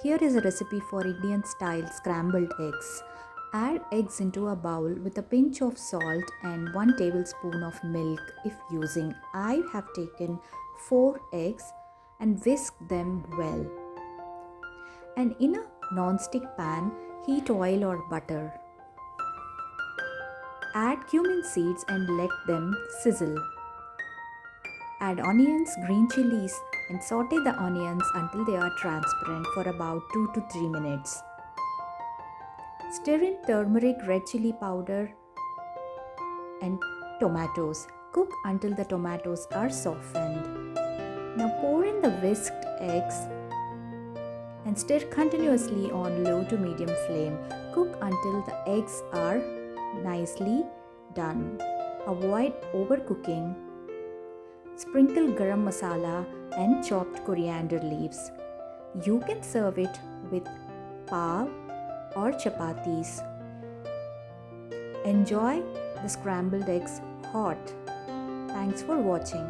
Here is a recipe for Indian style scrambled eggs. Add eggs into a bowl with a pinch of salt and 1 tablespoon of milk if using. I have taken 4 eggs and whisk them well. And in a non-stick pan, heat oil or butter. Add cumin seeds and let them sizzle. Add onions, green chilies and saute the onions until they are transparent for about 2 to 3 minutes. Stir in turmeric, red chili powder and tomatoes. Cook until the tomatoes are softened. Now pour in the whisked eggs and stir continuously on low to medium flame. Cook until the eggs are nicely done. Avoid overcooking. Sprinkle garam masala and chopped coriander leaves. You can serve it with pav or chapatis. Enjoy the scrambled eggs hot. Thanks for watching.